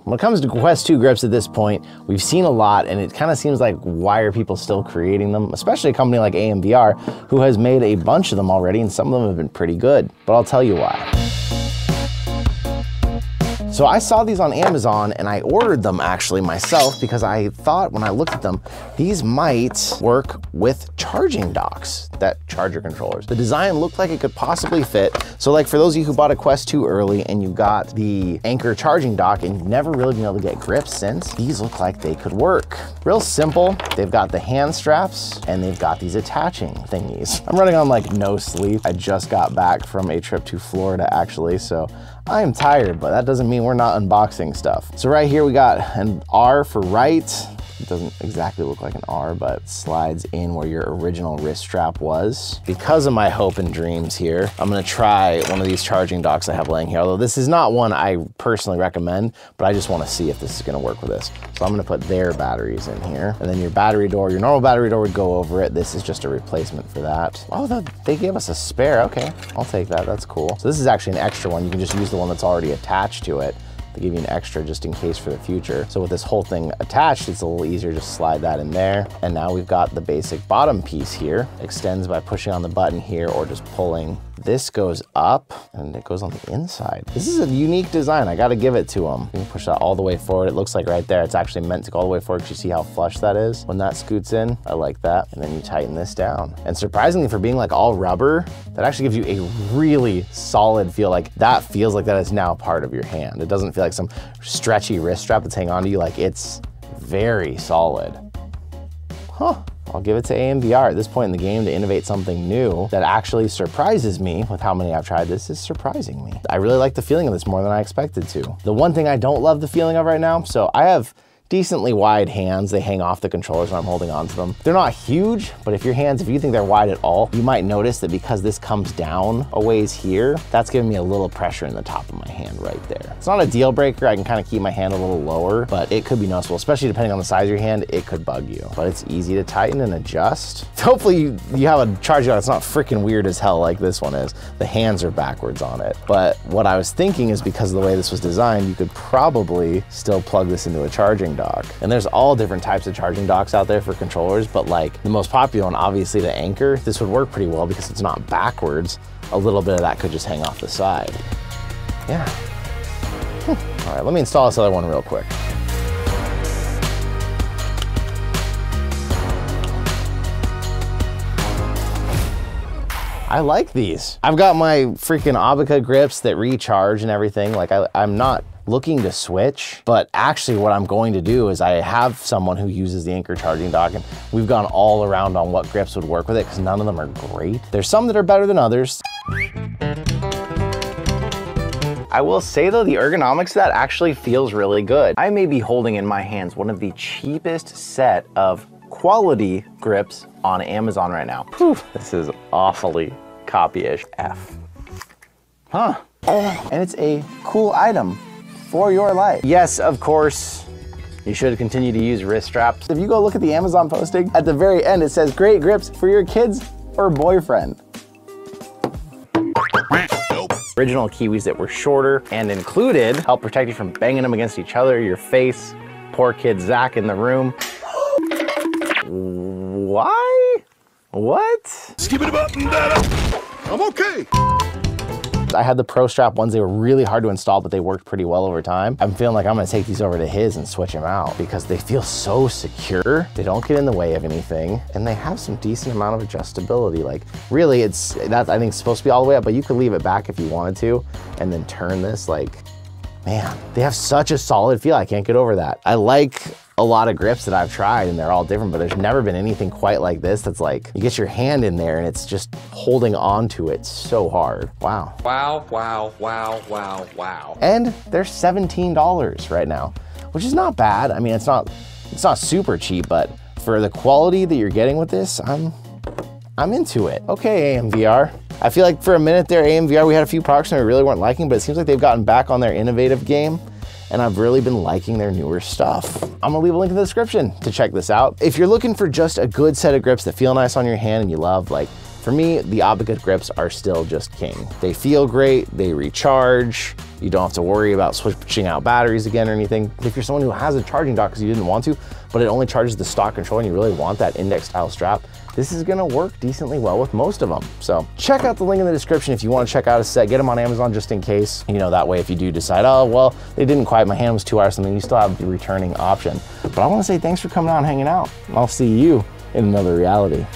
When it comes to Quest 2 grips at this point, we've seen a lot, and it kind of seems like, why are people still creating them? Especially a company like AMVR, who has made a bunch of them already, and some of them have been pretty good, but I'll tell you why. So I saw these on Amazon and I ordered them actually myself because I thought when I looked at them, these might work with charging docks that charge your controllers. The design looked like it could possibly fit. So like for those of you who bought a Quest 2 early and you got the Anker charging dock and you've never really been able to get grips since, these look like they could work. Real simple. They've got the hand straps and they've got these attaching thingies. I'm running on like no sleep. I just got back from a trip to Florida actually, so I am tired, but that doesn't mean we're not unboxing stuff. So right here we got an R for right. It doesn't exactly look like an R, but slides in where your original wrist strap was. Because of my hope and dreams here, I'm gonna try one of these charging docks I have laying here, although this is not one I personally recommend, but I just wanna see if this is gonna work with this. So I'm gonna put their batteries in here, and then your battery door, your normal battery door would go over it. This is just a replacement for that. Oh, they gave us a spare, okay. I'll take that, that's cool. So this is actually an extra one. You can just use the one that's already attached to it. They give you an extra just in case for the future. So with this whole thing attached, it's a little easier to just slide that in there. And now we've got the basic bottom piece here. Extends by pushing on the button here or just pulling. This goes up and it goes on the inside. This is a unique design, I gotta give it to them. You can push that all the way forward. It looks like right there, it's actually meant to go all the way forward because you see how flush that is when that scoots in. I like that. And then you tighten this down. And surprisingly for being like all rubber, that actually gives you a really solid feel. Like that feels like that is now part of your hand. It doesn't feel like some stretchy wrist strap that's hanging on to you. Like it's very solid. Huh. I'll give it to AMVR at this point in the game to innovate something new that actually surprises me with how many I've tried. This is surprising me. I really like the feeling of this more than I expected to. The one thing I don't love the feeling of right now, so I have decently wide hands. They hang off the controllers when I'm holding on to them. They're not huge, but if your hands, if you think they're wide at all, you might notice that because this comes down a ways here, that's giving me a little pressure in the top of my hand right there. It's not a deal breaker. I can kind of keep my hand a little lower, but it could be noticeable, especially depending on the size of your hand, it could bug you. But it's easy to tighten and adjust. Hopefully you have a charging dock that's not freaking weird as hell like this one is. The hands are backwards on it. But what I was thinking is because of the way this was designed, you could probably still plug this into a charging dock. And there's all different types of charging docks out there for controllers, but like the most popular one, obviously the Anker, this would work pretty well because it's not backwards. A little bit of that could just hang off the side. Yeah. All right, let me install this other one real quick. I like these. I've got my freaking Aubika grips that recharge and everything. Like I'm not looking to switch, but actually what I'm going to do is I have someone who uses the Anker charging dock and we've gone all around on what grips would work with it because none of them are great. There's some that are better than others. I will say though, the ergonomics of that actually feels really good. I may be holding in my hands one of the cheapest set of quality grips on Amazon right now. Whew, this is awfully copy-ish. F. Huh. And it's a cool item for your life. Yes, of course, you should continue to use wrist straps. If you go look at the Amazon posting, at the very end it says great grips for your kids or boyfriend. Original Kiwis that were shorter and included help protect you from banging them against each other, your face. Poor kid Zach in the room. Why? What? Skip it up and down. I'm okay. I had the Pro Strap ones. They were really hard to install, but they worked pretty well over time. I'm feeling like I'm gonna take these over to his and switch them out because they feel so secure. They don't get in the way of anything, and they have some decent amount of adjustability. Like really, that I think it's supposed to be all the way up, but you could leave it back if you wanted to, and then turn this. Like, man, they have such a solid feel. I can't get over that. I like a lot of grips that I've tried and they're all different, but there's never been anything quite like this that's like, you get your hand in there and it's just holding on to it so hard. Wow. Wow, wow, wow, wow, wow. And they're $17 right now, which is not bad. I mean, it's not super cheap, but for the quality that you're getting with this, I'm into it. Okay, AMVR. I feel like for a minute there, AMVR, we had a few products that we really weren't liking, but it seems like they've gotten back on their innovative game. And I've really been liking their newer stuff. I'm gonna leave a link in the description to check this out. If you're looking for just a good set of grips that feel nice on your hand and you love like For me, the Aubika grips are still just king. They feel great, they recharge, you don't have to worry about switching out batteries again or anything. If you're someone who has a charging dock because you didn't want to, but it only charges the stock controller and you really want that index style strap, this is gonna work decently well with most of them. So check out the link in the description if you wanna check out a set, get them on Amazon just in case. You know, that way if you do decide, oh, well, they didn't quite, my hand was too hard or something, you still have the returning option. But I wanna say thanks for coming out and hanging out. I'll see you in another reality.